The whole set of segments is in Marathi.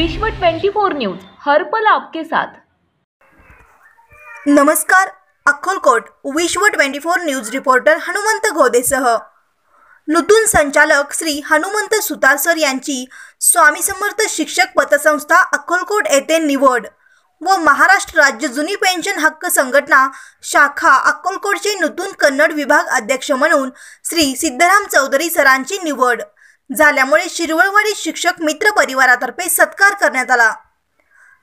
विश्व 24 न्यूज हर पल आपके साथ। नमस्कार, अक्कलकोट विश्व 24 न्यूज रिपोर्टर हनुमंत घोदेसह नूतन संचालक श्री हनुमंत सुतार सर यांची स्वामी समर्थ शिक्षक पतसंस्था अक्कलकोट येथे निवड व महाराष्ट्र राज्य जुनी पेन्शन हक्क संघटना शाखा अक्कलकोटचे नूतन कन्नड विभाग अध्यक्ष म्हणून श्री सिद्धराम चौधरी सरांची निवड झाल्यामुळे शिरवळवाडी शिक्षक मित्र परिवारातर्फे सत्कार करण्यात आला।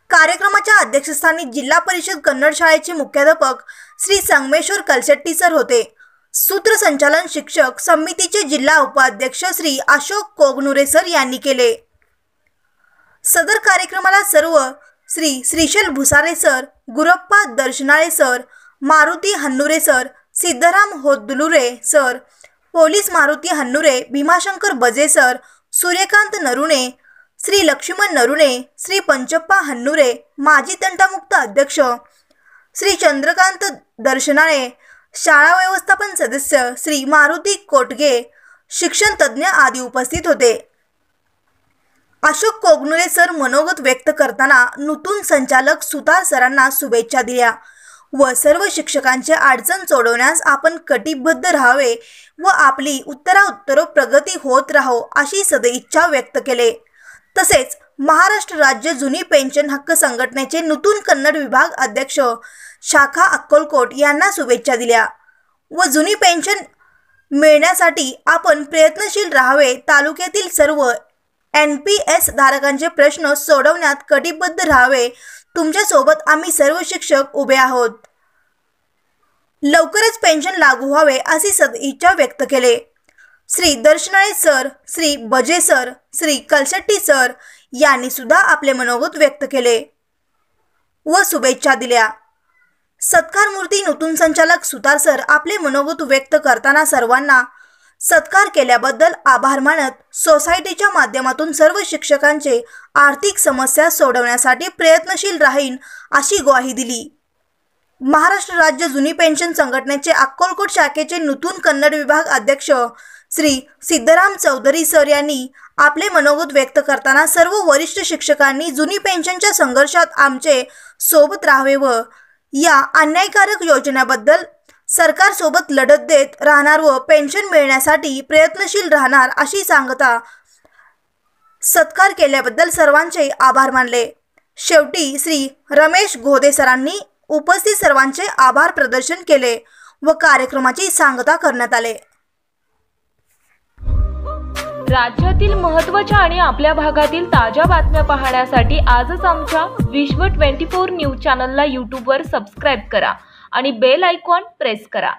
कार्यक्रमाच्या अध्यक्षस्थानी जिल्हा परिषद कन्नड शाळेचे मुख्याध्यापक श्री संगमेश्वर कलशेट्टी सर होते। सूत्रसंचालन शिक्षक समितीचे जिल्हा उपाध्यक्ष श्री अशोक कोगनुरे सर यांनी केले। सदर कार्यक्रमाला सर्व Shri Shrishail Bhusare sir, Gurappa Darshanale sir, Maruti Hannure sir, Siddharam Hoddulure sir, police Maruti Hannure, Bhimashankar Baje sir, Suryakant Narune, Shri Laxman Narune, Shri Panchappa Hannure, माजी तंटामुक्त अध्यक्ष श्री चंद्रकांत दर्शनाळे, शाळा व्यवस्थापन सदस्य श्री मारुती कोटगे, शिक्षण तज्ञ आदी उपस्थित होते। अशोक कोगनुरे सर मनोगत व्यक्त करताना नूतन संचालक सुतार सरांना शुभेच्छा दिल्या व सर्व शिक्षकांचे अडचण सोडवण्यास आपण कटिबद्ध राहावे व आपली उत्तरोत्तर प्रगती होत राहो अशी सदिच्छा व्यक्त केले। तसेच महाराष्ट्र राज्य जुनी पेन्शन हक्क संघटनेचे नूतन कन्नड विभाग अध्यक्ष शाखा अक्कलकोट यांना शुभेच्छा दिल्या व जुनी पेन्शन मिळण्यासाठी आपण प्रयत्नशील राहावे, तालुक्यातील सर्व NPS धारकांचे प्रश्न सोडवण्यात कटिबद्ध राहावे, तुमच्या सोबत आम्ही सर्व शिक्षक उभे आहोत। लवकरच पेन्शन लागू व्हावे अशी सदिच्छा व्यक्त केले। श्री दर्शनाळे सर, श्री बजे सर, श्री कलशेट्टी सर यांनी सुद्धा आपले मनोगत व्यक्त केले व शुभेच्छा दिल्या। सत्कार मूर्ती नूतन संचालक सुतार सर आपले मनोगत व्यक्त करताना सर्वांना सत्कार केल्याबद्दल आभार मानत सोसायटीच्या माध्यमातून सर्व शिक्षकांचे आर्थिक समस्या सोडवण्यासाठी प्रयत्नशील राहीन अशी ग्वाही दिली। महाराष्ट्र राज्य जुनी पेन्शन संघटनेचे अक्कलकोट शाखेचे नूतन कन्नड विभाग अध्यक्ष श्री सिद्धराम चौधरी सर यांनी आपले मनोगत व्यक्त करताना सर्व वरिष्ठ शिक्षकांनी जुनी पेन्शनच्या संघर्षात आमचे सोबत राहावे व या अन्यायकारक योजनेबद्दल सरकार सोबत लढत देत राहणार व पेन्शन मिळण्यासाठी प्रयत्नशील राहणार अशी सांगता सत्कार केल्याबद्दल सर्वांचे आभार मानले। शेवटी श्री रमेश घोदे सरांनी उपस्थित सर्वांचे आभार प्रदर्शन केले व कार्यक्रमाची सांगता करण्यात आले। राज्यातील महत्त्वाच्या आणि आपल्या भागातील ताज्या बातम्या पाहण्यासाठी आजच आमच्या विश्व 24 न्यूज चॅनलला YouTube वर सबस्क्राइब करा आणि बेल आयकॉन प्रेस करा।